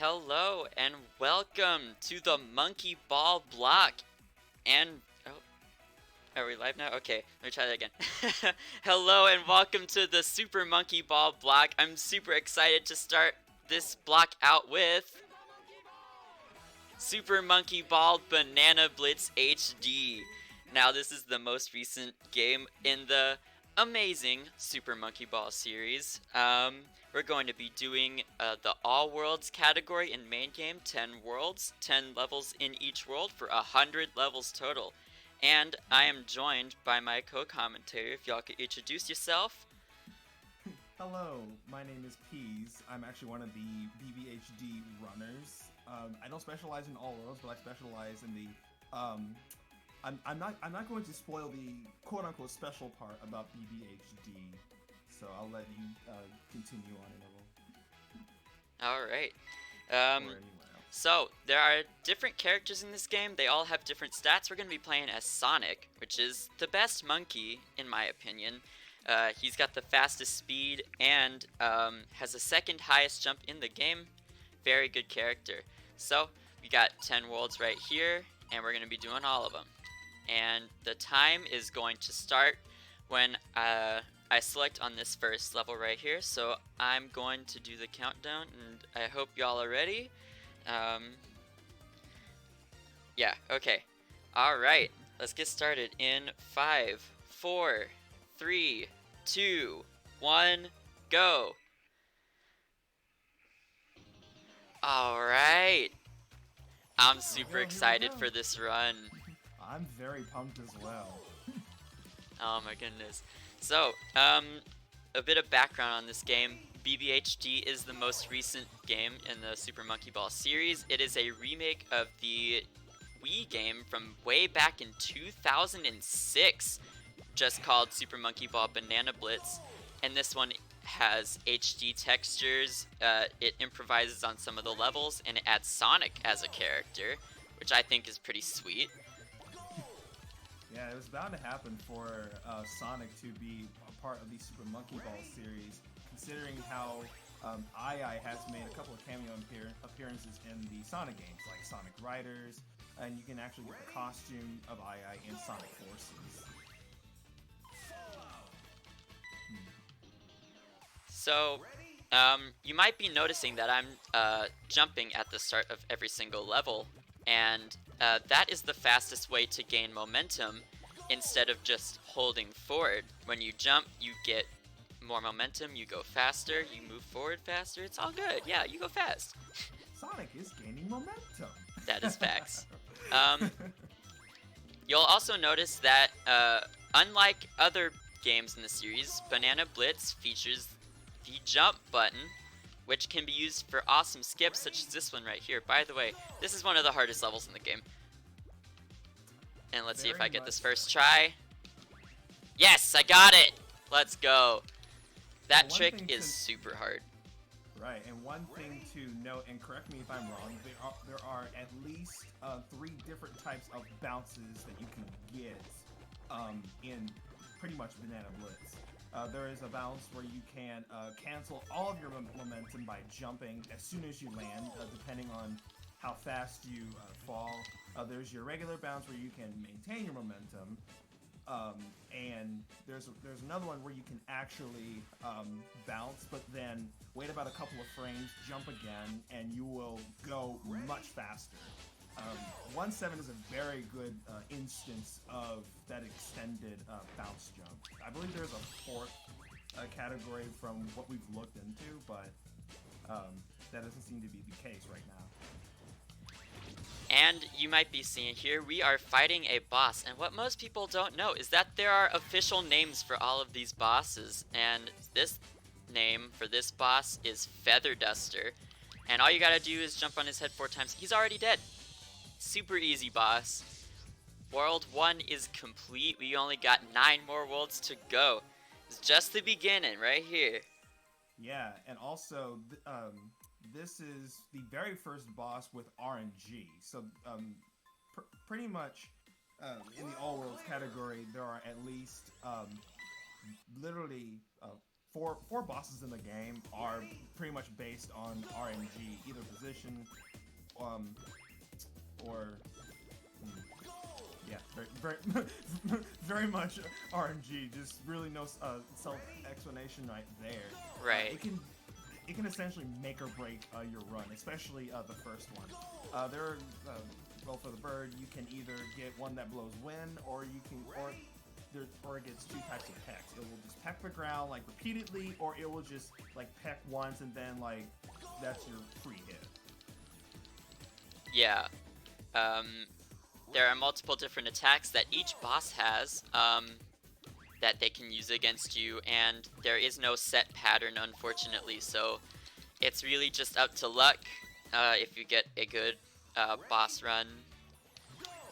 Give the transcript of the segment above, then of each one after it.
Hello and welcome to the Monkey Ball block. And are we live now? Okay, let me try that again. Hello and welcome to the Super Monkey Ball block. I'm super excited to start this block out with Super Monkey Ball Banana Blitz HD. Now, this is the most recent game in the amazing Super Monkey Ball series. We're going to be doing the All Worlds category in main game, 10 worlds, 10 levels in each world for 100 levels total. And I am joined by my co-commentator. If y'all could introduce yourself. Hello, my name is Peas. I'm actually one of the BBHD runners. I don't specialize in all worlds, but I specialize in the. I'm not going to spoil the quote unquote special part about BBHD, so I'll let you continue on in a little. All right. Or anyone else. So, there are different characters in this game. They all have different stats. We're going to be playing as Sonic, which is the best monkey, in my opinion. He's got the fastest speed and has the second highest jump in the game. Very good character. So, we got 10 worlds right here, and we're going to be doing all of them. And the time is going to start when I select on this first level right here. So, I'm going to do the countdown, and I hope y'all are ready. Yeah, okay. Alright, let's get started in 5, 4, 3, 2, 1, go! Alright! I'm super excited for this run. I'm very pumped as well. Oh my goodness. So, a bit of background on this game. BBHD is the most recent game in the Super Monkey Ball series. It is a remake of the Wii game from way back in 2006, just called Super Monkey Ball Banana Blitz. And this one has HD textures, it improvises on some of the levels, and it adds Sonic as a character, which I think is pretty sweet. Yeah, it was bound to happen for Sonic to be a part of the Super Monkey Ball series, considering how II has made a couple of cameo appearances in the Sonic games, like Sonic Riders, and you can actually get the costume of II in Sonic Forces. So, you might be noticing that I'm jumping at the start of every single level, and that is the fastest way to gain momentum instead of just holding forward. When you jump, you get more momentum, you go faster, you move forward faster, it's all good. Yeah, you go fast. Sonic is gaining momentum. That is facts. You'll also notice that, unlike other games in the series, Banana Blitz features the jump button, which can be used for awesome skips such as this one right here. By the way, this is one of the hardest levels in the game. And let's see if I get this first try. Yes, I got it! Let's go. That trick is super hard. Right, and one thing to note, and correct me if I'm wrong, there are at least 3 different types of bounces that you can get in pretty much Banana Blitz. There is a bounce where you can cancel all of your momentum by jumping as soon as you land, depending on how fast you fall. There's your regular bounce where you can maintain your momentum, and there's another one where you can actually bounce, but then wait about a couple of frames, jump again, and you will go much faster. 1-7 is a very good instance of that extended bounce jump. I believe there's a 4th category from what we've looked into, but that doesn't seem to be the case right now. And you might be seeing here, we are fighting a boss, and what most people don't know is that there are official names for all of these bosses, and this name for this boss is Feather Duster, and all you gotta do is jump on his head 4 times. He's already dead. Super easy boss. World 1 is complete. We only got 9 more worlds to go. It's just the beginning right here. Yeah, and also this is the very first boss with RNG. So pretty much in the All Worlds category, there are at least literally four bosses in the game are pretty much based on RNG, either position, or yeah, very very much RNG. Just really no self-explanation right there. Right. It can essentially make or break your run, especially the first one. Well, for the bird, you can either get one that blows wind, or it gets two types of pecks. It will just peck the ground like repeatedly, or it will just like peck once and then like that's your free hit. Yeah. There are multiple different attacks that each boss has that they can use against you, and there is no set pattern, unfortunately, so it's really just up to luck if you get a good boss run.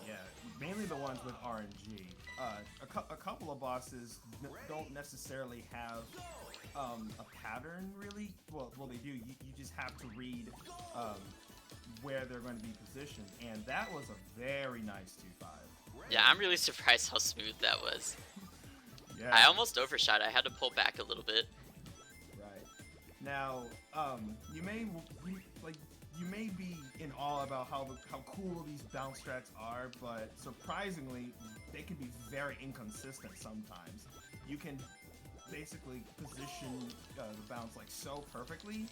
Yeah, mainly the ones with RNG. A couple of bosses don't necessarily have a pattern, really. Well, they do. You just have to read where they're going to be positioned, and that was a very nice 2-5. Yeah, I'm really surprised how smooth that was. Yeah. I almost overshot. I had to pull back a little bit. Right. Now, you may be in awe about how cool these bounce strats are, but surprisingly, they can be very inconsistent sometimes. You can basically position the bounce like so perfectly,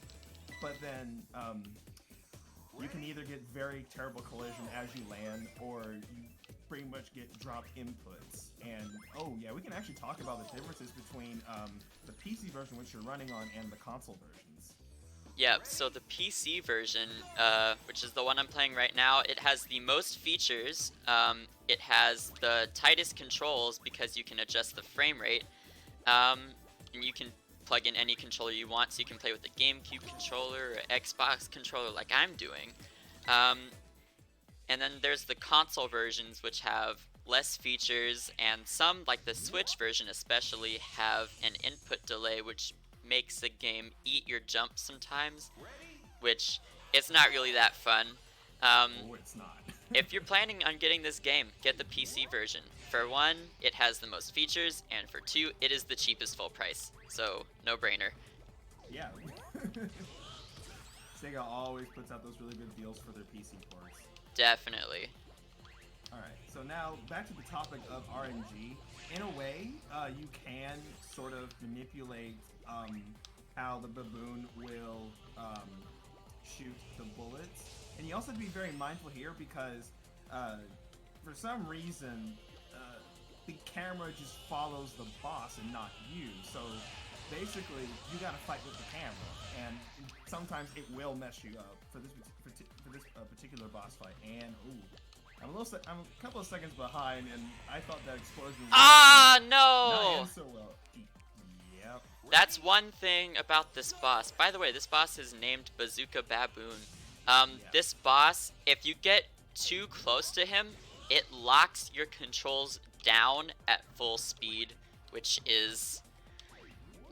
but then you can either get very terrible collision as you land, or you pretty much get dropped inputs. And oh yeah, we can actually talk about the differences between the PC version which you're running on and the console versions. Yep, so the PC version, which is the one I'm playing right now, it has the most features. It has the tightest controls because you can adjust the frame rate. And you can plug in any controller you want, so you can play with the GameCube controller or Xbox controller like I'm doing. And then there's the console versions, which have less features, and some, like the Switch version especially, have an input delay which makes the game eat your jumps sometimes, which it's not really that fun. Oh, it's not. If you're planning on getting this game, get the PC version. For one, it has the most features, and for two, it is the cheapest full price. So, no brainer. Yeah. Sega always puts out those really good deals for their PC ports. Definitely. Alright, so now back to the topic of RNG. In a way, you can sort of manipulate how the baboon will shoot the bullets. And you also have to be very mindful here because for some reason the camera just follows the boss and not you. So basically you gotta fight with the camera, and sometimes it will mess you up. For this particular boss fight, and ooh, I'm a couple of seconds behind, and I thought that explosion was no! not so well. Yep. That's one thing about this boss. By the way, this boss is named Bazooka Baboon. This boss, if you get too close to him, it locks your controls down at full speed, which is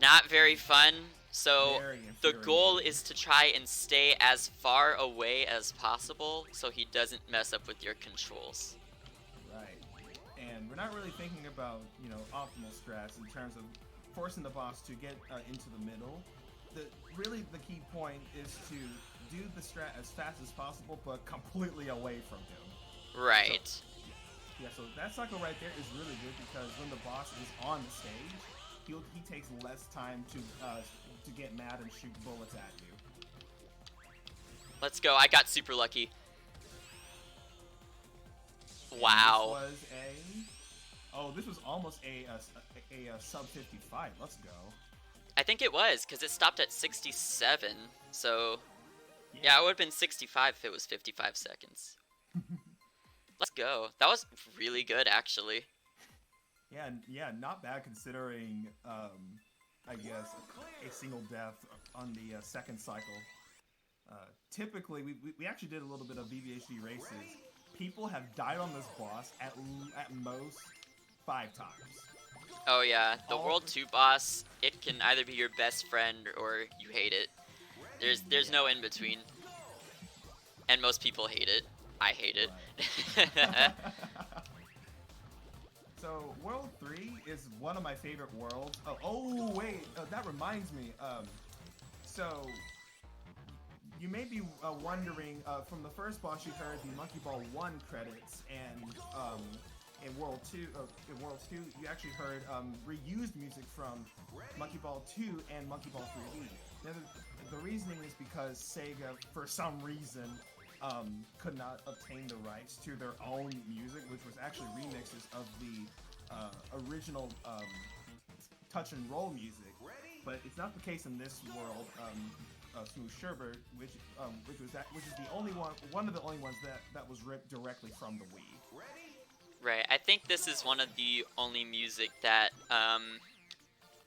not very fun. So the goal is to try and stay as far away as possible so he doesn't mess up with your controls. Right. And we're not really thinking about, optimal strats in terms of forcing the boss to get into the middle. The key point is to do the strat as fast as possible, but completely away from him. Right. So that cycle right there is really good because when the boss is on the stage, he takes less time to get mad and shoot bullets at you. Let's go. I got super lucky. Wow. This was almost a sub 55. Let's go. I think it was, because it stopped at 67. So, yeah, it would have been 65 if it was 55 seconds. Let's go. That was really good, actually. Yeah, not bad considering, I guess, a single death on the second cycle. Typically, we actually did a little bit of BBHD races. People have died on this boss at most 5 times. Oh yeah, the World 2 boss, it can either be your best friend or you hate it. There's no in between. And most people hate it. I hate it. Right. So World 3 is one of my favorite worlds. Oh wait, that reminds me. So you may be wondering, from the first boss you heard the Monkey Ball 1 credits, and in World 2, you actually heard reused music from Monkey Ball 2 and Monkey Ball 3D. Now, the reasoning is because Sega, for some reason, could not obtain the rights to their own music, which was actually remixes of the original touch and roll music. But it's not the case in this world. Smooth Sherbert, which is the only one of the only ones that was ripped directly from the Wii. Right. I think this is one of the only music that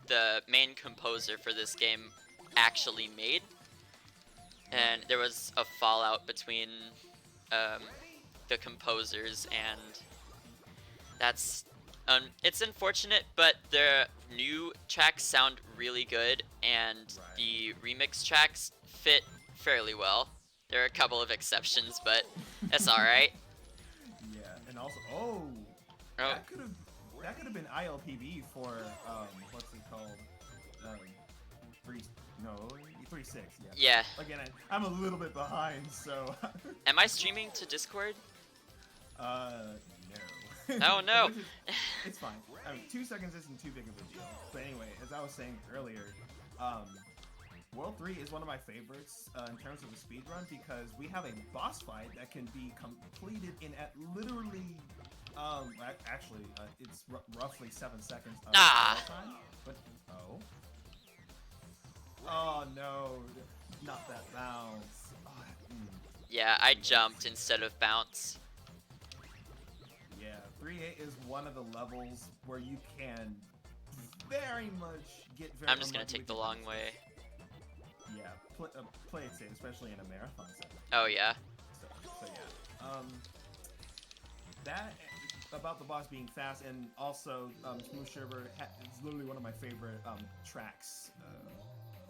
the main composer for this game actually made. And there was a fallout between the composers, and that's it's unfortunate, but the new tracks sound really good, and the remix tracks fit fairly well. There are a couple of exceptions, but that's all right. Yeah, and also, that could have been ILPB for what's it called? 3.6. Yeah. Again, I'm a little bit behind, so. Am I streaming to Discord? No. Oh no. It's fine. I mean, 2 seconds isn't too big of a deal. But anyway, as I was saying earlier, World 3 is one of my favorites in terms of a speedrun, because we have a boss fight that can be completed in at literally, actually, it's roughly 7 seconds of time. But, oh no, not that bounce. Yeah, I jumped instead of bounce. Yeah, 3.8 is one of the levels where you can very much get very. I'm just gonna take the long way. Yeah, play it safe, especially in a marathon setting. Oh yeah. So yeah. That about the boss being fast, and also Smooth Sherbert is literally one of my favorite tracks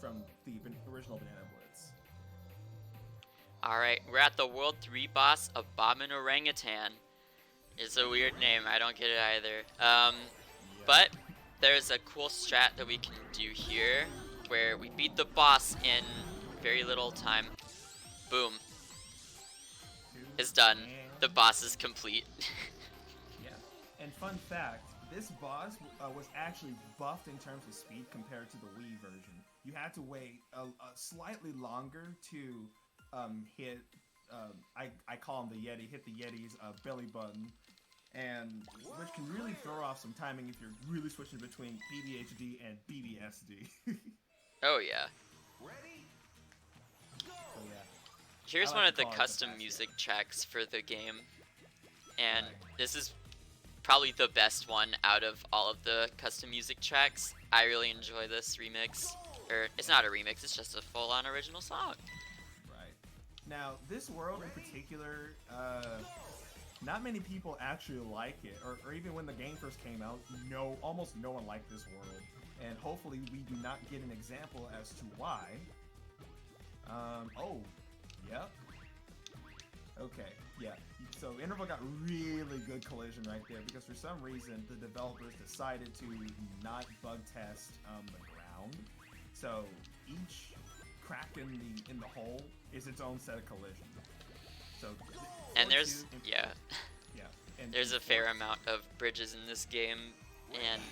from the original Banana Blitz. Alright, we're at the World 3 boss, Abomin Orangutan. It's a weird name, I don't get it either. Yeah. But there's a cool strat that we can do here, where we beat the boss in very little time. Boom. It's done. The boss is complete. Yeah. And fun fact, this boss was actually buffed in terms of speed compared to the Wii version. You had to wait slightly longer to hit, I call him the Yeti, hit the Yeti's belly button, and which can really throw off some timing if you're really switching between BBHD and BBSD. Oh yeah. So yeah. Here's one of the custom music tracks for the game, and this is probably the best one out of all of the custom music tracks. I really enjoy this remix. Or, it's not a remix, it's just a full-on original song. Right. Now, this world in particular, not many people actually like it, or even when the game first came out, almost no one liked this world. And hopefully we do not get an example as to why. Yep. Okay, yeah. So Interval got really good collision right there, because for some reason the developers decided to not bug test the ground. So each crack in the hole is its own set of collision. So and there's yeah. And there's a fair amount of bridges in this game, and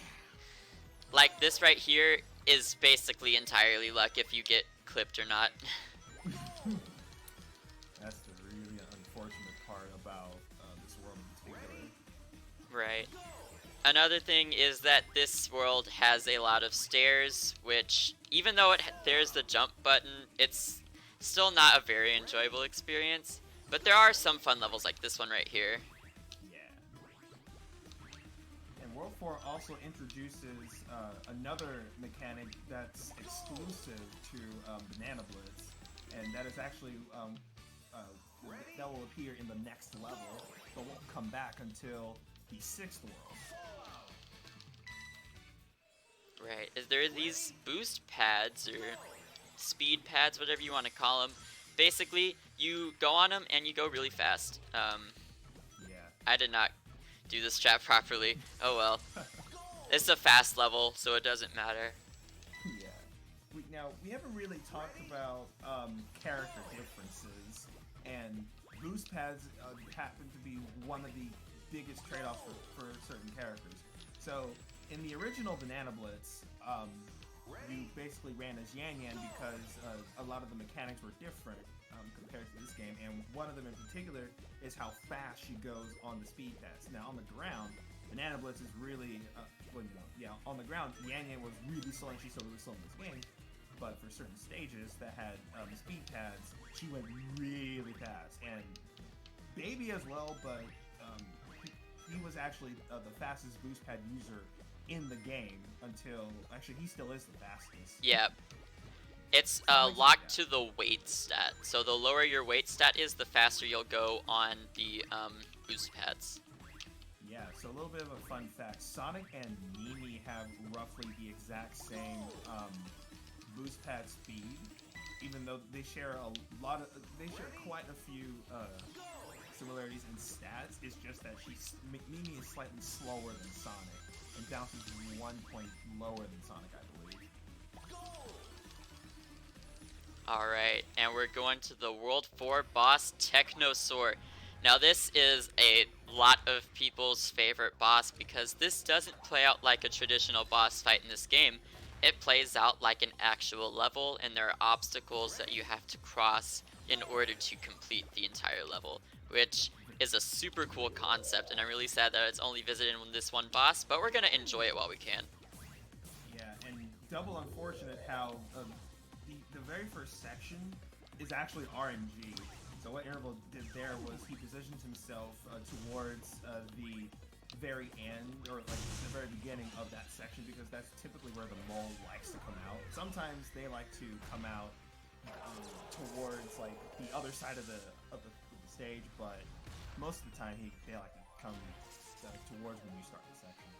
like this right here is basically entirely luck if you get clipped or not. That's the really unfortunate part about this world in particular. Right. Another thing is that this world has a lot of stairs, which, even though there's the jump button, it's still not a very enjoyable experience. But there are some fun levels like this one right here. Yeah. And World 4 also introduces another mechanic that's exclusive to Banana Blitz, and that is actually that will appear in the next level, but won't come back until the 6th world. Right. There are these boost pads, or speed pads, whatever you want to call them. Basically, you go on them and you go really fast. Yeah. I did not do the strat properly. Oh well. It's a fast level, so it doesn't matter. Yeah. Now, we haven't really talked about character differences, and boost pads happen to be one of the biggest trade-offs for certain characters. So, in the original Banana Blitz, you basically ran as Yan Yan because a lot of the mechanics were different compared to this game, and one of them in particular is how fast she goes on the speed pads. Now, on the ground, Banana Blitz is really, on the ground, Yan Yan was really slow, and she's still really slow in this game. But for certain stages that had speed pads, she went really fast. And Baby as well, but he was actually the fastest boost pad user in the game until, actually, he still is the fastest. Yeah. It's locked to the weight stat. So the lower your weight stat is, the faster you'll go on the boost pads. Yeah, so a little bit of a fun fact. Sonic and Mimi have roughly the exact same boost pad speed, even though they share quite a few similarities in stats. It's just that Mimi is slightly slower than Sonic, and bounces 1 point lower than Sonic, I believe. Alright, and we're going to the World 4 boss, Technosaur. Now this is a lot of people's favorite boss because this doesn't play out like a traditional boss fight in this game. It plays out like an actual level, and there are obstacles that you have to cross in order to complete the entire level, which is a super cool concept, and I'm really sad that it's only visited in this one boss, but we're gonna enjoy it while we can. Yeah, and double unfortunate how the very first section is actually RNG. So what Interval did there was he positioned himself towards the very end, or like the very beginning of that section, because that's typically where the mole likes to come out. Sometimes they like to come out towards like the other side of the stage, but most of the time they like to come towards when you start the section.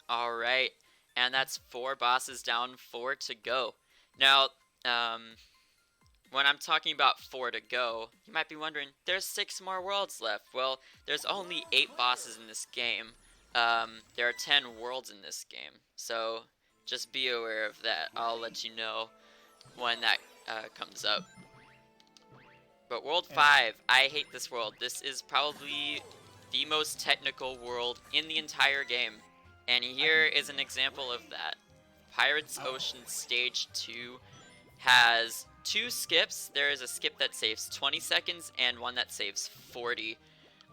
Alright, and that's 4 bosses down, 4 to go. Now, when I'm talking about 4 to go, you might be wondering, there's 6 more worlds left. Well, there's only 8 bosses in this game. There are 10 worlds in this game, so just be aware of that. I'll let you know when that comes up. But World 5, I hate this world. This is probably the most technical world in the entire game. And here is an example of that. Pirates Ocean Stage 2 has 2 skips. There is a skip that saves 20 seconds and one that saves 40.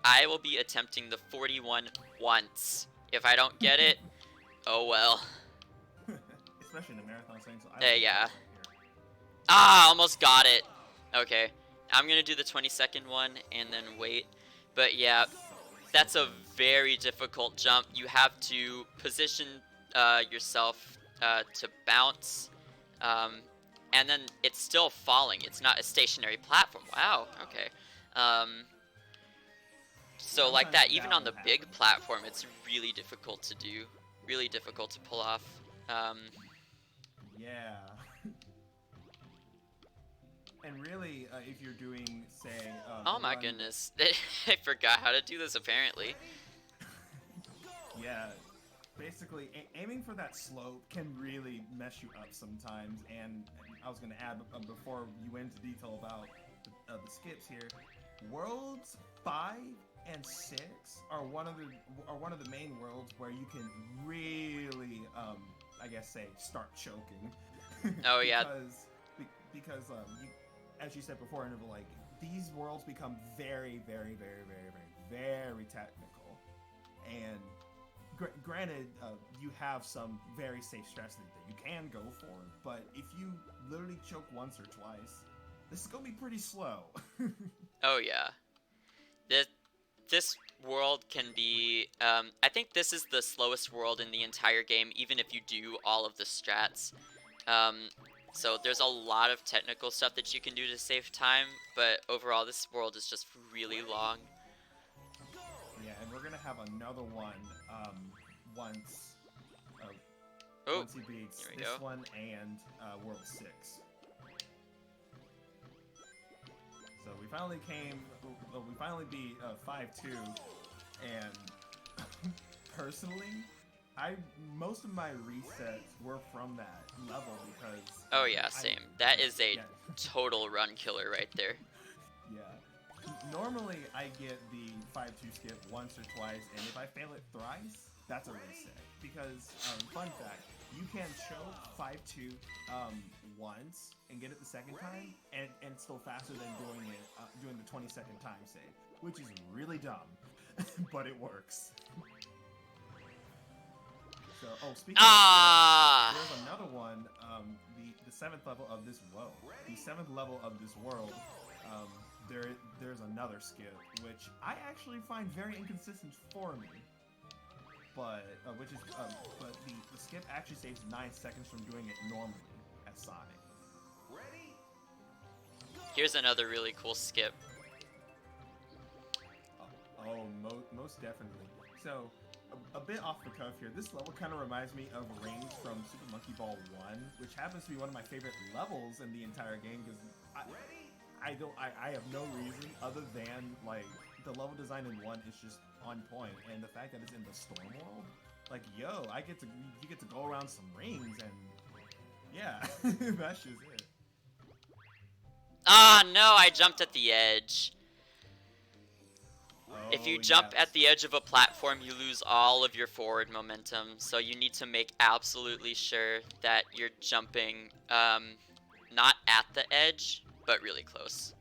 I will be attempting the 41 once. If I don't get it, oh well. Especially in the marathon thing, so yeah. Ah, almost got it. Okay. I'm gonna do the 20-second one and then wait. But yeah, that's a very difficult jump. You have to position yourself to bounce, and then it's still falling. It's not a stationary platform. Wow, okay. So like that, even on the big platform, it's really difficult to do. Really difficult to pull off. Yeah. And really, if you're doing, say... oh my goodness. I forgot how to do this, apparently. Yeah. Basically, aiming for that slope can really mess you up sometimes. And I was going to add, before you went into detail about the skips here, Worlds 5 and 6 are one of the main worlds where you can really, I guess, start choking. Oh, yeah. Because as you said before, like, these worlds become very, very, very, very, very, very technical. And granted, you have some very safe strats that you can go for, but if you literally choke once or twice, this is gonna be pretty slow. Oh yeah. This world can be, I think this is the slowest world in the entire game, even if you do all of the strats. So there's a lot of technical stuff that you can do to save time, but overall this world is just really long. Yeah, and we're gonna have another one once he beats this one and World 6. So we've finally we finally beat 5-2, and personally, most of my resets were from that level because. Oh yeah, same. That is a total run killer right there. Yeah. Normally, I get the 5-2 skip once or twice, and if I fail it thrice, that's a reset. Because, fun fact, you can choke 5-2 once and get it the second time, and it's still faster than doing the 20-second time save, which is really dumb, but it works. So, speaking of, there's another one, the 7th level of this world. The 7th level of this world, there's another skip, which I actually find very inconsistent for me. But the skip actually saves 9 seconds from doing it normally as Sonic. Here's another really cool skip. Most definitely. So, a bit off the cuff here, this level kind of reminds me of Rings from Super Monkey Ball 1, which happens to be one of my favorite levels in the entire game, because I have no reason other than, like, the level design in 1 is just on point, and the fact that it's in the storm world, like, yo, you get to go around some rings, and yeah, that's just it. Ah, no, I jumped at the edge. Oh, if you jump at the edge of a platform, you lose all of your forward momentum, so you need to make absolutely sure that you're jumping not at the edge, but really close.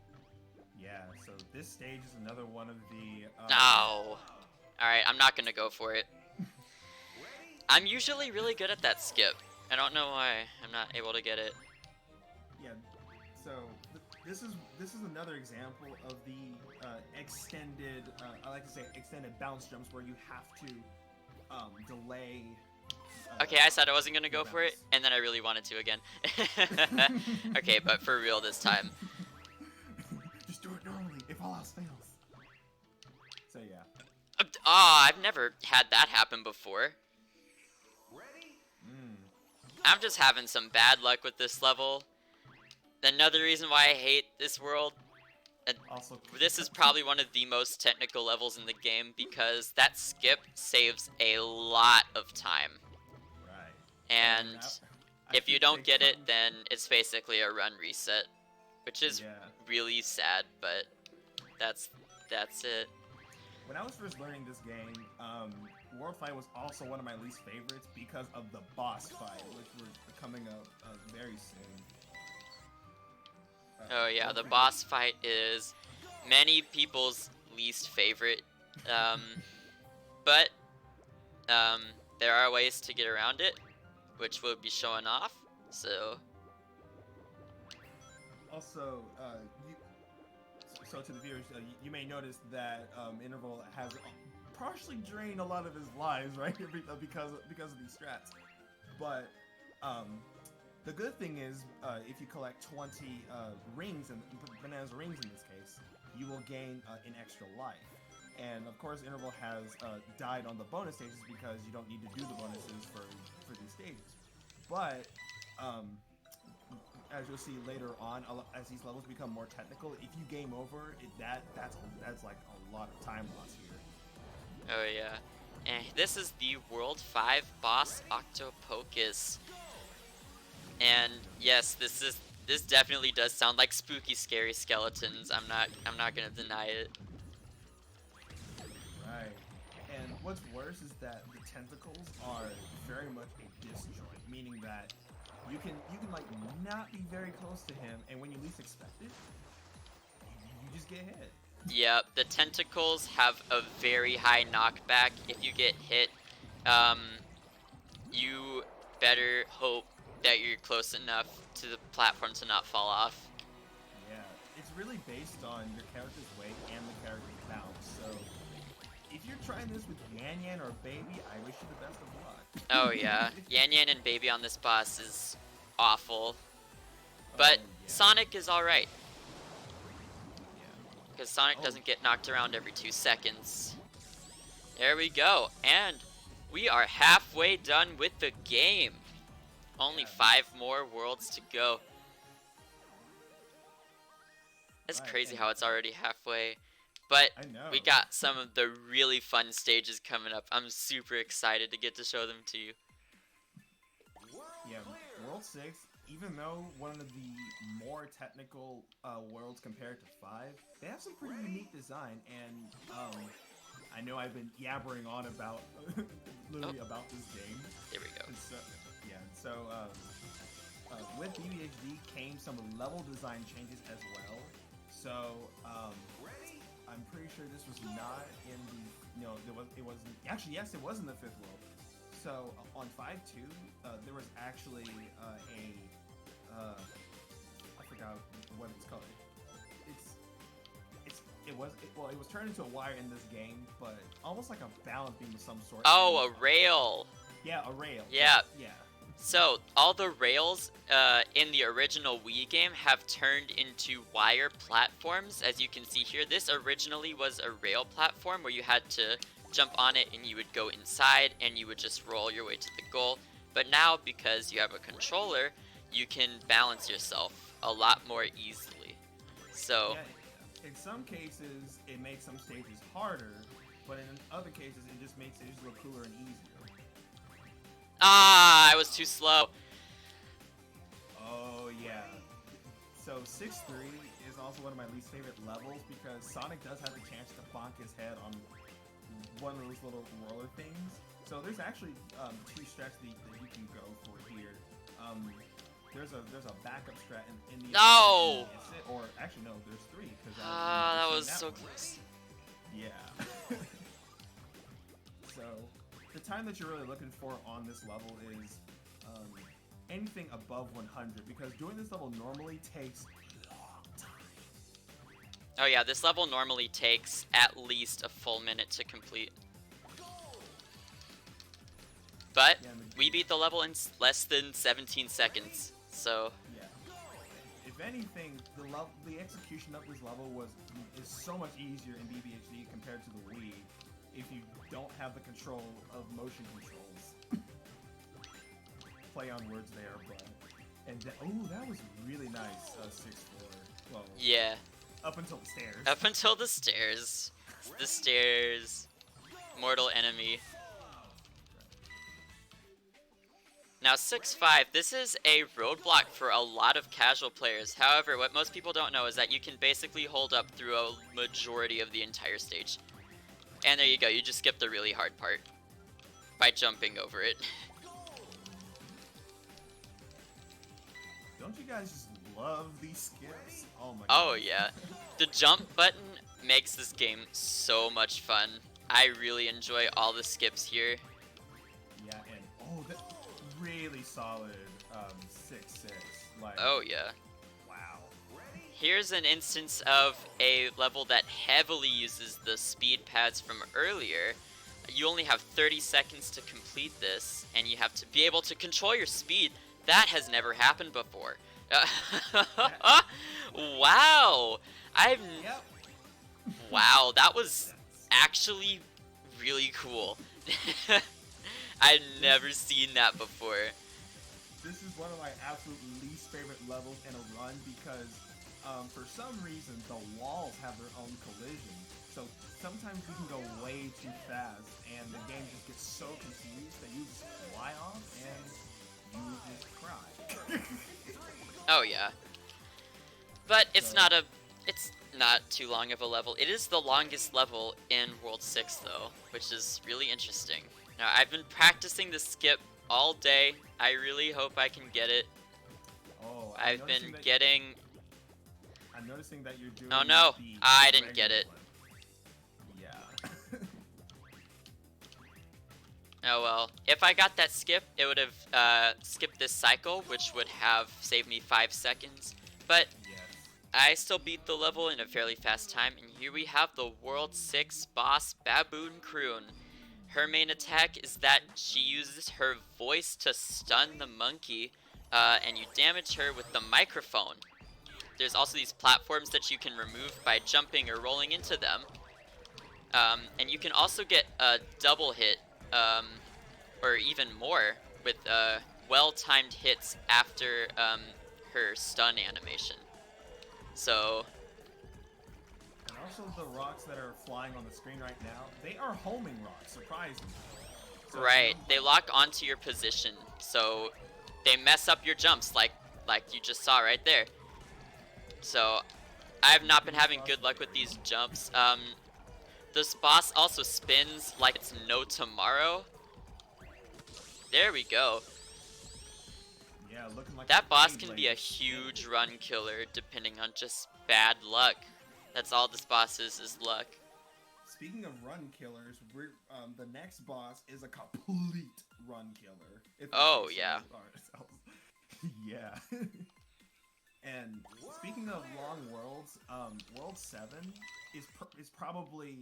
Yeah, so this stage is another one of the... No! Alright, I'm not gonna go for it. I'm usually really good at that skip. I don't know why I'm not able to get it. Yeah, so this is another example of the extended, I like to say extended bounce jumps where you have to delay... Okay, I said I wasn't gonna go for it, and then I really wanted to again. Okay, but for real this time. Just do it normally, if all else fails. So yeah. I've never had that happen before. I'm just having some bad luck with this level. Another reason why I hate this world. Also, this is probably one of the most technical levels in the game because that skip saves a lot of time. Right. And if you don't get it, then it's basically a run reset, which is really sad, but that's it. When I was first learning this game, World Fight was also one of my least favorites because of the boss fight, which was coming up very soon. Oh yeah, the boss fight is many people's least favorite, but there are ways to get around it, which we'll be showing off, so... Also, so to the viewers, you may notice that Interval has partially drained a lot of his lives, right, because of these strats, but the good thing is, if you collect 20 rings, and Bonanza rings in this case, you will gain an extra life. And of course, Interval has died on the bonus stages because you don't need to do the bonuses for these stages. But as you'll see later on, as these levels become more technical, if you game over, that's like a lot of time loss here. Oh yeah, and this is the World 5 boss Octopocus. And yes, this definitely does sound like spooky, scary skeletons. I'm not gonna deny it. Right. And what's worse is that the tentacles are very much a disjoint, meaning that you can like not be very close to him, and when you least expect it, you just get hit. Yeah, the tentacles have a very high knockback. If you get hit, you better hope that you're close enough to the platform to not fall off. Yeah, it's really based on your character's weight and the character's bounce. So, if you're trying this with Yan Yan or Baby, I wish you the best of luck. Oh yeah, Yan Yan and Baby on this boss is awful. But Sonic is alright. Because Sonic doesn't get knocked around every 2 seconds. There we go, and we are halfway done with the game. Only 5 more worlds to go. It's Right, crazy and how it's already halfway. But I know. we got some of the really fun stages coming up. I'm super excited to get to show them to you. Yeah, World 6, even though one of the more technical worlds compared to 5, they have some pretty unique design, and I know I've been yabbering on about, literally about this game. There we go. And so, yeah, so with BBHD came some level design changes as well. So, I'm pretty sure this was not in the, no, it wasn't, actually, yes, it was in the 5th world. So on 5.2, there was actually I forgot what it's called. It was turned into a wire in this game, but almost like a balance beam of some sort. Oh, a rail. Yeah, a rail. Yeah. Yeah. So all the rails in the original Wii game have turned into wire platforms. As you can see here, this originally was a rail platform where you had to jump on it and you would go inside and you would just roll your way to the goal. But now, because you have a controller, you can balance yourself a lot more easily. So yeah, in some cases it makes some stages harder, but in other cases it just makes it look cooler and easier. Ah, I was too slow. Oh yeah. So 6-3 is also one of my least favorite levels because Sonic does have the chance to bonk his head on one of those little roller things. So there's actually 2 strats that you can go for here. There's a backup strat in the No. Or actually no, there's 3 because That was so close. Yeah. So the time that you're really looking for on this level is anything above 100 because doing this level normally takes a long time. Oh yeah, this level normally takes at least a full minute to complete. But we beat the level in less than 17 seconds, so... Yeah. If anything, the execution of this level is so much easier in BBHD compared to the Wii if you don't have the control of motion controls. Play on words there, but... oh, that was really nice, 6-4. Well, yeah. Up until the stairs. Up until the stairs. The stairs. Mortal enemy. Now 6-5, this is a roadblock for a lot of casual players. However, what most people don't know is that you can basically hold up through a majority of the entire stage. And there you go, you just skip the really hard part by jumping over it. Don't you guys just love these skips? Oh my god. Oh yeah. The jump button makes this game so much fun. I really enjoy all the skips here. Yeah, and oh, that really solid 6-6. Like, oh yeah. wow. Here's an instance of a level that heavily uses the speed pads from earlier. You only have 30 seconds to complete this, and you have to be able to control your speed. That has never happened before. Wow! Yep. Wow, that was actually really cool. I've never seen that before. This is one of my absolute least favorite levels in a run because for some reason the walls have their own collision. So sometimes you can go way too fast and the game just gets so confused that you just fly off and you just cry. Oh yeah. But it's not too long of a level. It is the longest level in World 6 though, which is really interesting. Now I've been practicing the skip all day. I really hope I can get it. Oh, I've been getting... I'm noticing that you're doing... Oh no, I didn't get it. One. Yeah. Oh well, if I got that skip, it would have skipped this cycle, which would have saved me 5 seconds. But Yes. I still beat the level in a fairly fast time, and here we have the World 6 boss, Baboon Croon. Her main attack is that she uses her voice to stun the monkey, and you damage her with the microphone. There's also these platforms that you can remove by jumping or rolling into them. And you can also get a double hit, or even more, with well-timed hits after her stun animation. So, Also, the rocks that are flying on the screen right now, they are homing rocks, surprisingly. So, Right, they lock onto your position, so they mess up your jumps like you just saw right there. So I have not been having good luck with these jumps. This boss also spins like it's no tomorrow. There we go. Yeah, looking like That boss Beyblade can be a is huge run killer depending on just bad luck. That's all this boss is luck. Speaking of run killers, the next boss is a complete run killer. Oh, yeah. Yeah. And speaking of long worlds, World 7 is probably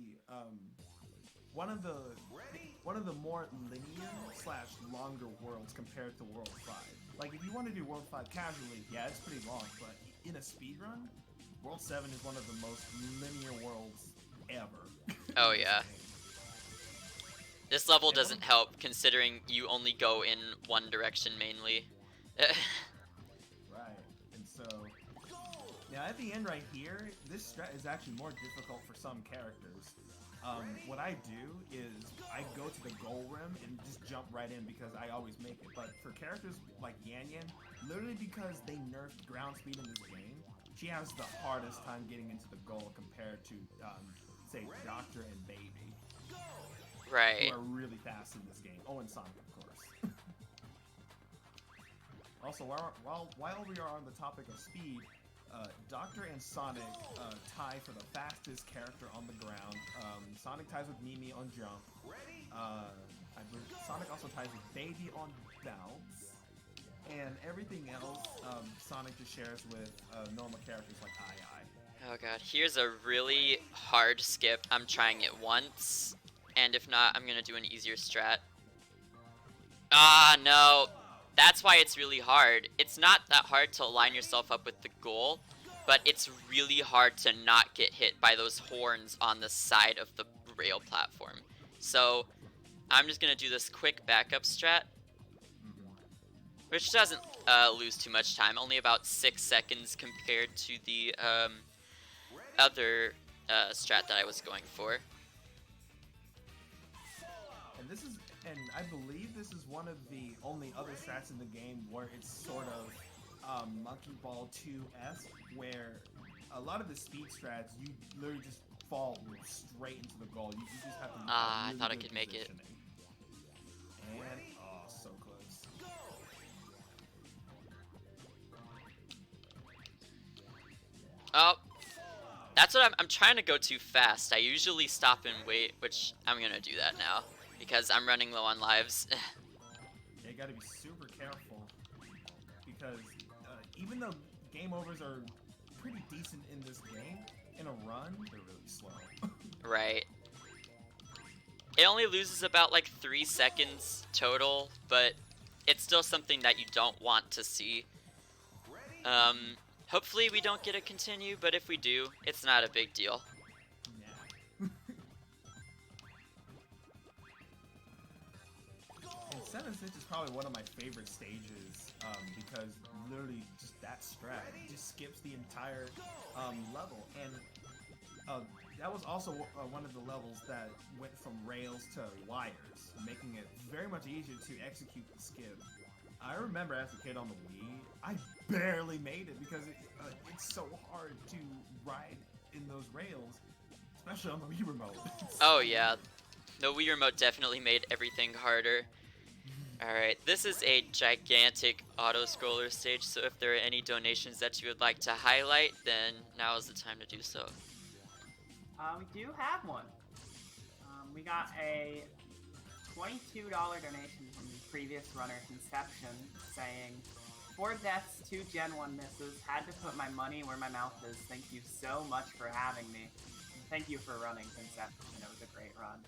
one of the more linear / longer worlds compared to World 5. Like if you want to do World 5 casually, yeah, it's pretty long, but in a speedrun, World 7 is one of the most linear worlds ever. Oh yeah. This level doesn't help considering you only go in one direction mainly. Right. And so now at the end right here, this strat is actually more difficult for some characters. What I do is I go to the goal rim and just jump right in because I always make it. But for characters like Yan Yan, literally because they nerfed ground speed in this game, she has the hardest time getting into the goal compared to, say, Doctor and Baby. Right. Who are really fast in this game. Oh, and Sonic, of course. Also, while we are on the topic of speed, Doctor and Sonic tie for the fastest character on the ground. Sonic ties with Mimi on jump. I believe Sonic also ties with Baby on bounce. And everything else, Sonic just shares with normal characters like Ai. Oh god, here's a really hard skip. I'm trying it once, and if not, I'm gonna do an easier strat. Ah, no. That's why it's really hard. It's not that hard to line yourself up with the goal, but it's really hard to not get hit by those horns on the side of the rail platform. So, I'm just gonna do this quick backup strat, which doesn't lose too much time, only about 6 seconds compared to the other strat that I was going for. And I believe this is one of the only other strats in the game where it's sort of Monkey Ball 2-esque, where a lot of the speed strats, you literally just fall straight into the goal. You just have to really I thought I could make it. And, oh, so close. Oh, that's what I'm trying to go too fast. I usually stop and wait, which I'm gonna do that now because I'm running low on lives. You gotta be super careful because even though game overs are pretty decent in this game, in a run, they're really slow. Right. It only loses about like 3 seconds total, but it's still something that you don't want to see. Hopefully we don't get a continue, but if we do, it's not a big deal. Yeah. And 7-6 is probably one of my favorite stages because literally just that strat just skips the entire level. And that was also one of the levels that went from rails to wires, making it very much easier to execute the skip. I remember as a kid on the Wii, I barely made it because it's so hard to ride in those rails, especially on the Wii remote. Oh yeah, the Wii remote definitely made everything harder. Alright, this is a gigantic auto-scroller stage, so if there are any donations that you would like to highlight, then now is the time to do so. We do have one. We got a $22 donation from the previous runner, Conception, saying, 4 deaths, 2 Gen 1 misses, had to put my money where my mouth is. Thank you so much for having me. And thank you for running, Conception. It was a great run.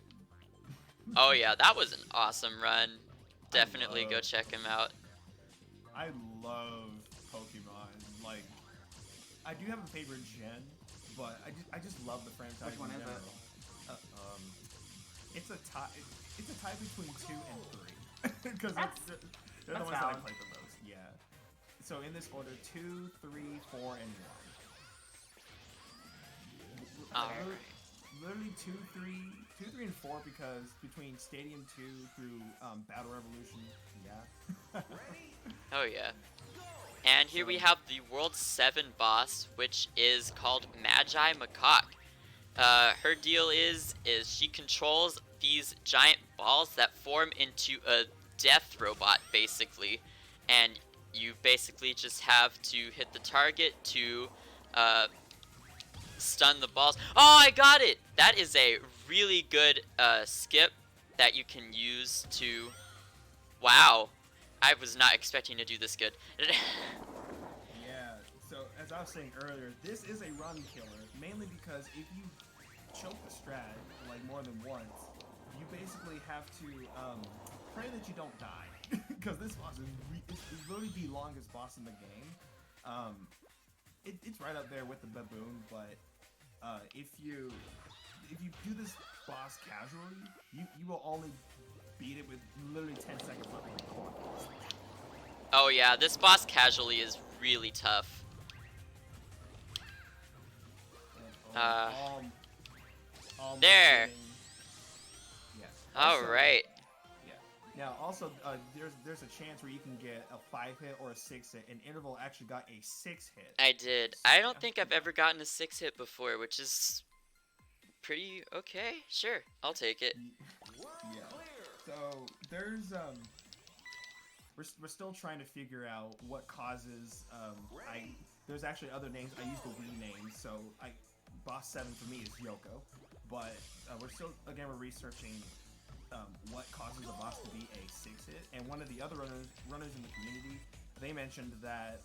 Oh yeah, that was an awesome run. Definitely go check him out. I love Pokemon. Like, I do have a favorite gen, but I just love the franchise. Which one in is general. It's a tie. It's a tie between 2 and 3 because they're the ones that I played the most. Yeah. So in this order, 2, 3, 4, and All there. right. Literally 2, 3, and 4 because between Stadium 2 through Battle Revolution, yeah. Oh yeah. And here we have the World 7 boss, which is called Magi Macaque. Her deal is she controls these giant balls that form into a death robot, basically. And you basically just have to hit the target to stun the balls. Oh, I got it! That is a really good skip that you can use to... Wow. I was not expecting to do this good. Yeah, so as I was saying earlier, this is a run killer, mainly because if you choke the strat, like, more than once, you basically have to pray that you don't die. Because this boss is really the longest boss in the game. It's right up there with the baboon, but if you do this boss casually, you will only beat it with literally 10 seconds left in the clock. Oh yeah, this boss casually is really tough. There. Yeah. Alright. Yeah. Now, also, there's a chance where you can get a 5-hit or a 6-hit, and Interval actually got a 6-hit. I did. I don't think I've ever gotten a 6-hit before, which is pretty okay. Sure, I'll take it. Yeah. So there's we're still trying to figure out what causes there's actually other names. I use the Wii names, so boss 7 for me is Yoko, but we're researching what causes a boss to be a 6-hit, and one of the other runners in the community, they mentioned that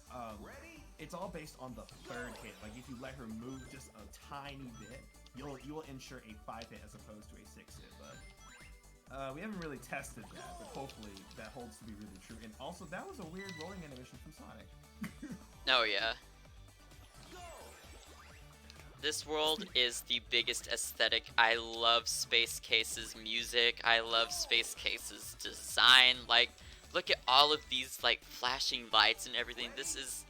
it's all based on the 3rd hit. Like, if you let her move just a tiny bit, you will ensure a 5-hit as opposed to a 6-hit. But we haven't really tested that, but hopefully that holds to be really true. And also, that was a weird rolling animation from Sonic. Oh yeah. This world is the biggest aesthetic. I love Space Case's music. I love Space Case's design. Like, look at all of these like flashing lights and everything. This is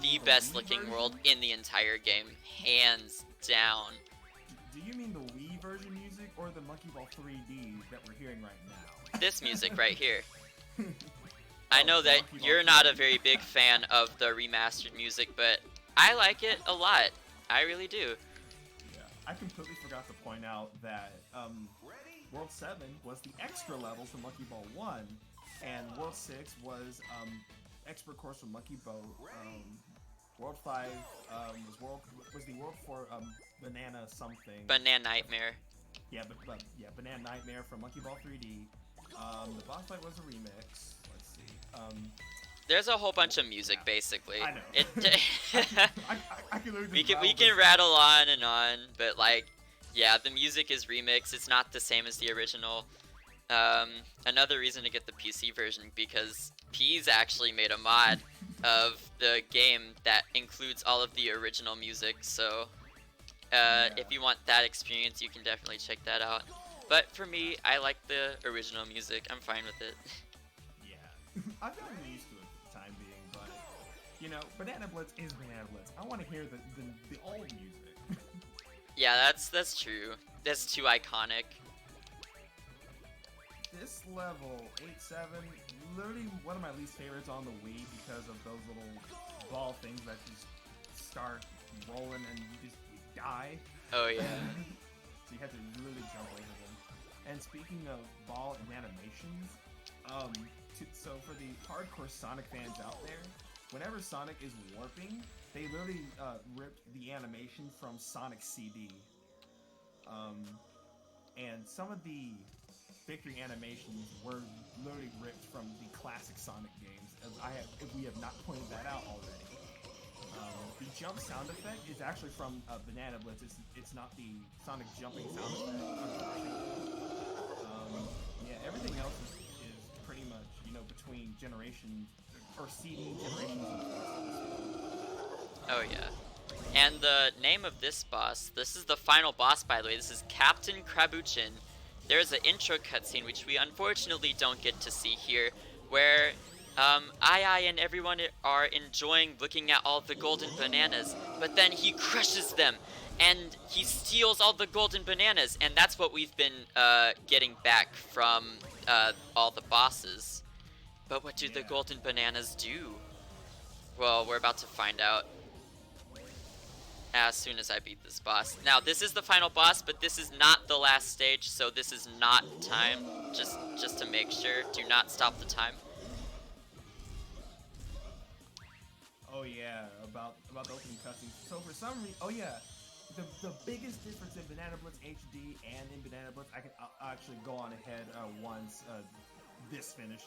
the best looking world in the entire game, hands down. Do you mean the Wii version music or the Monkey Ball 3D that we're hearing right now? This music right here. I know that you're not a very big fan of the remastered music, but I like it a lot. I really do. Yeah, I completely forgot to point out that World 7 was the extra level for Monkey Ball 1, and World 6 was expert course for Monkey Boat. World 5 was the world for Banana something. Banana Nightmare. Yeah, Banana Nightmare from Monkey Ball 3D. The boss fight was a remix. Let's see. There's a whole bunch of music, basically. I know. I can literally we can rattle on and on, but like, yeah, the music is remixed. It's not the same as the original. Another reason to get the PC version, because P's actually made a mod of the game that includes all of the original music. So if you want that experience, you can definitely check that out. But for me, I like the original music. I'm fine with it. Yeah, I've gotten used to it for the time being, but you know, Banana Blitz is Banana Blitz. I want to hear the old music. Yeah, that's true. That's too iconic. This level 8-7, literally one of my least favorites on the Wii because of those little ball things that just start rolling and you die. Oh yeah. So you have to really jump over them. And speaking of ball and animations, so for the hardcore Sonic fans out there, whenever Sonic is warping, they literally ripped the animation from Sonic CD. And some of the victory animations were literally ripped from the classic Sonic games, if we have not pointed that out already. The jump sound effect is actually from Banana Blitz. It's not the Sonic jumping sound effect, unfortunately. Yeah, everything else is pretty much, between generations, or CD generations. Oh yeah. And the name of this boss, this is the final boss, by the way. This is Captain Krabuchin. There's an intro cutscene, which we unfortunately don't get to see here, where I and everyone are enjoying looking at all the golden bananas, but then he crushes them, and he steals all the golden bananas, and that's what we've been getting back from all the bosses. But what do the golden bananas do? Well, we're about to find out as soon as I beat this boss. Now, this is the final boss, but this is not the last stage, so this is not timed. Just to make sure, do not stop the time. Oh yeah, about the opening cutscenes. So for some reason, oh yeah, the biggest difference in Banana Blitz HD and in Banana Blitz, I'll actually go on ahead once this finishes.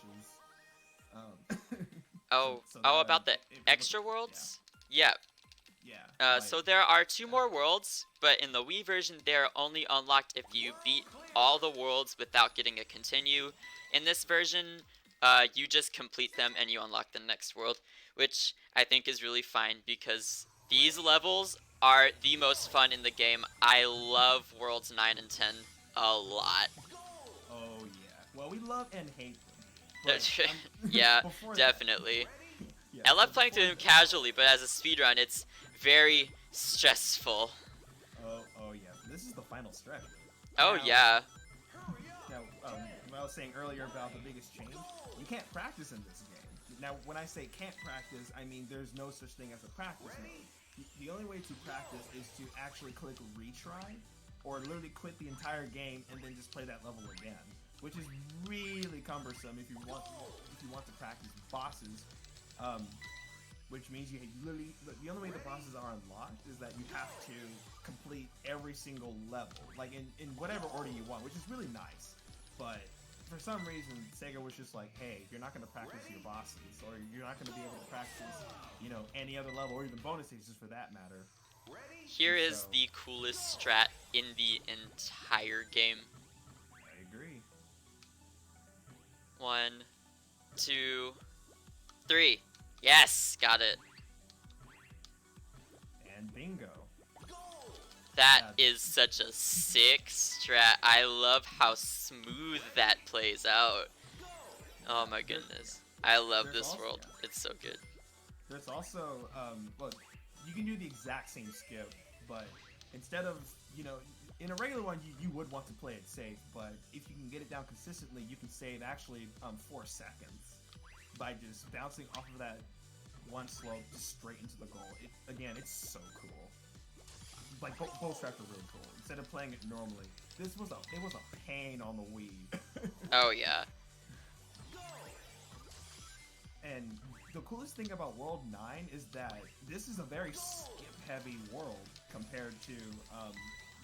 About the extra worlds? Yeah. Yeah. So there are 2 more worlds, but in the Wii version, they're only unlocked if you beat all the worlds without getting a continue. In this version, you just complete them and you unlock the next world, which I think is really fine because these levels are the most fun in the game. I love Worlds 9 and 10 a lot. Oh yeah. Well, we love and hate them. But, yeah, before definitely. Yeah, I love so playing through them casually, but as a speedrun, it's very stressful. Oh yeah. This is the final stretch. Oh yeah. Now, what I was saying earlier about the biggest change, you can't practice in this game. Now, when I say can't practice, I mean there's no such thing as a practice mode. The only way to practice is to actually click retry, or literally quit the entire game and then just play that level again, which is really cumbersome if you want to practice bosses. Which means you literally, the only way the bosses are unlocked is that you have to complete every single level, like in whatever order you want, which is really nice. But for some reason, Sega was just like, hey, you're not going to practice your bosses, or you're not going to be able to practice, any other level, or even bonus stages for that matter. Here is the coolest strat in the entire game. I agree. 1, 2, 3. Yes, got it. And bingo. That is such a sick strat. I love how smooth that plays out. Oh my goodness. I love this world. It's so good. There's also, well, you can do the exact same skip, but instead of, in a regular one, you would want to play it safe, but if you can get it down consistently, you can save actually 4 seconds by just bouncing off of that one slope just straight into the goal. It's so cool. Like, both strats are really cool. Instead of playing it normally, it was a pain on the Wii. Oh yeah. And the coolest thing about World 9 is that this is a very skip-heavy world compared to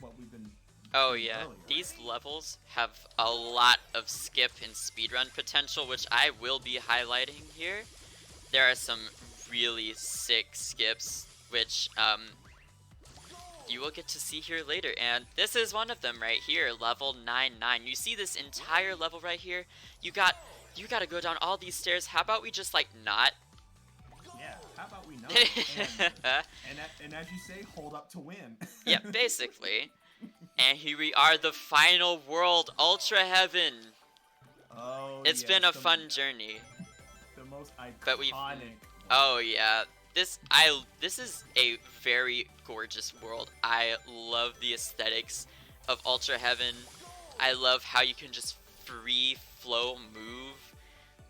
what we've been Oh yeah, earlier. these levels have a lot of skip and speedrun potential, which I will be highlighting here. There are some really sick skips, which you will get to see here later, and this is one of them right here, level 99. You see this entire level right here? You gotta go down all these stairs. How about we just like not? Yeah, how about we not? And as you say, hold up to win. Yeah, basically. And here we are, the final world, Ultra Heaven. Oh, It's been a fun journey. The most iconic. But oh yeah, this is a very gorgeous world. I love the aesthetics of Ultra Heaven. I love how you can just free flow move.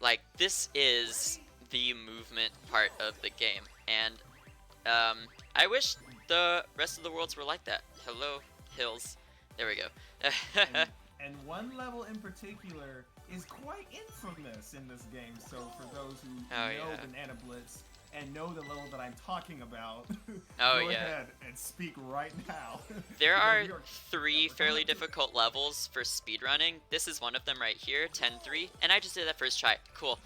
Like, this is the movement part of the game, and I wish the rest of the worlds were like that. Hello, hills. There we go. and one level in particular is quite infamous in this game. So for those who know Banana Blitz and know the level that I'm talking about, go ahead and speak right now. There are 3 fairly difficult levels for speedrunning. This is one of them right here, 10-3, and I just did that first try. Cool.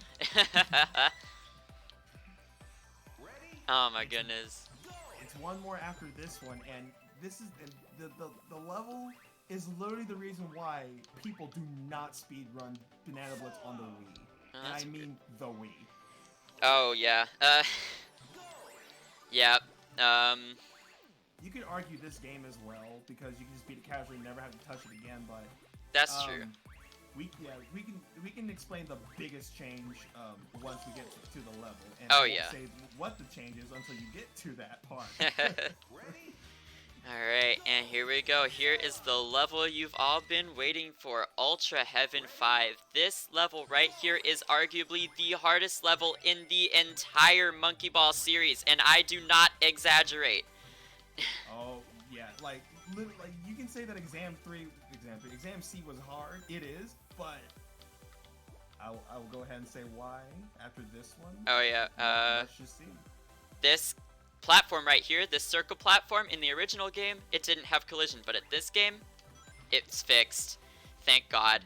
Oh my goodness. It's one more after this one, and this is the level is literally the reason why people do not speedrun Banana Blitz on the Wii. Oh, and I mean the Wii. Oh yeah. Yeah. You could argue this game as well because you can just beat it casually, never have to touch it again. But that's true. We can explain the biggest change once we get to the level. And Oh I won't yeah. say what the change is until you get to that part. Alright, and here we go. Here is the level you've all been waiting for, Ultra Heaven 5. This level right here is arguably the hardest level in the entire Monkey Ball series, and I do not exaggerate. Oh, yeah, like you can say that Exam C was hard. It is, but I will go ahead and say why after this one. Oh yeah, let's just see. This platform right here, this circle platform, in the original game, it didn't have collision, but at this game, it's fixed. Thank God.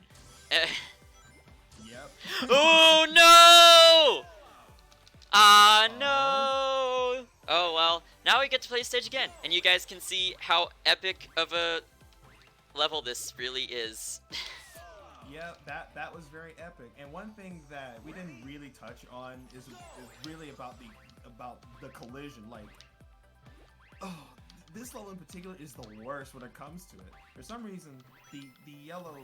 Yep. Oh no! Ah no! Oh well, now we get to play stage again, and you guys can see how epic of a level this really is. Yeah, that was very epic. And one thing that we didn't really touch on is really about the collision. Like, oh, this level in particular is the worst when it comes to it. For some reason, the yellow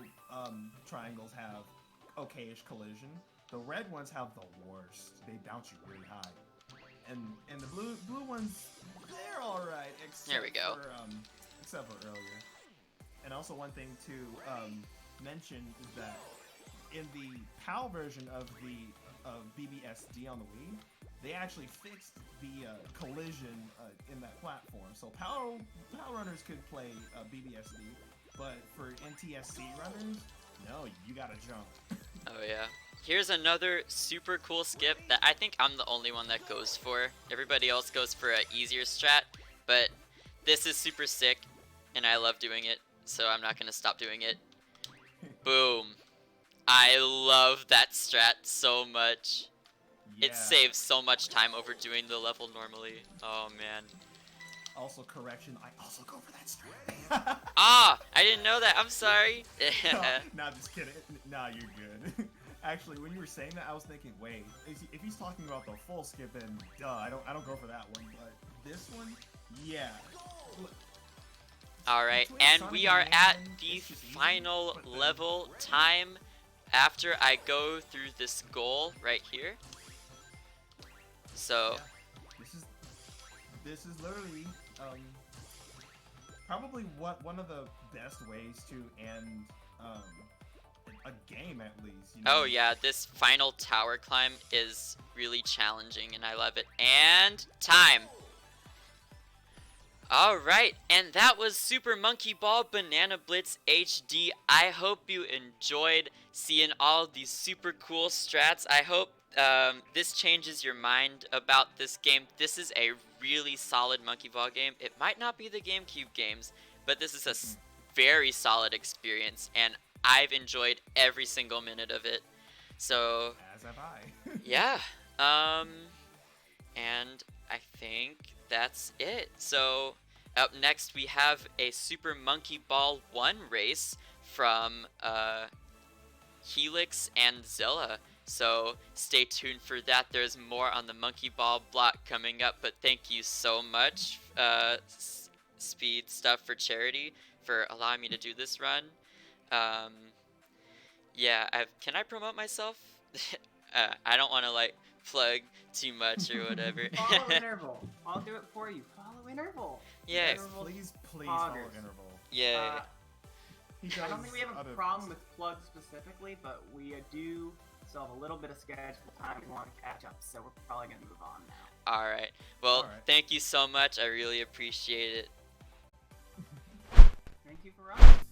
triangles have okayish collision. The red ones have the worst. They bounce you really high. And the blue ones, they're all right. There we go. Except for earlier. And also one thing to mention is that in the PAL version of BBSD on the Wii, they actually fixed the collision in that platform. So PAL runners could play BBSD, but for NTSC runners, no, you gotta jump. Oh yeah. Here's another super cool skip that I think I'm the only one that goes for. Everybody else goes for an easier strat, but this is super sick, and I love doing it, so I'm not gonna stop doing it. Boom. I love that strat so much. Yeah. It saves so much time over doing the level normally. Oh man. Also, correction, I also go for that strat. Ah! I didn't know that. I'm sorry. Nah, just kidding. Nah, you're good. Actually, when you were saying that, I was thinking, wait, if he's talking about the full skip, then duh, I don't go for that one. But this one, yeah. Alright, and we are at the final level time after I go through this goal right here. So, yeah. This is literally probably one of the best ways to end a game, at least. You know? oh yeah, this final tower climb is really challenging and I love it. And time! Alright, and that was Super Monkey Ball Banana Blitz HD. I hope you enjoyed seeing all these super cool strats. I hope this changes your mind about this game. This is a really solid Monkey Ball game. It might not be the GameCube games, but this is a very solid experience, and I've enjoyed every single minute of it. So, as have I. yeah, and I think that's it. So, up next we have a Super Monkey Ball 1 race from Helix and Zilla. So stay tuned for that. There's more on the Monkey Ball block coming up, but thank you so much, Speed Stuff for Charity, for allowing me to do this run. Yeah, can I promote myself? I don't want to like plug too much or whatever. Follow Interval. I'll do it for you. Follow Interval. Yeah. Yes, please follow Interval. Yeah. I don't think we have a problem with plugs specifically, but we do still have a little bit of schedule time we want to catch up, so we're probably going to move on now. Alright. Well, thank you so much. I really appreciate it. Thank you for running.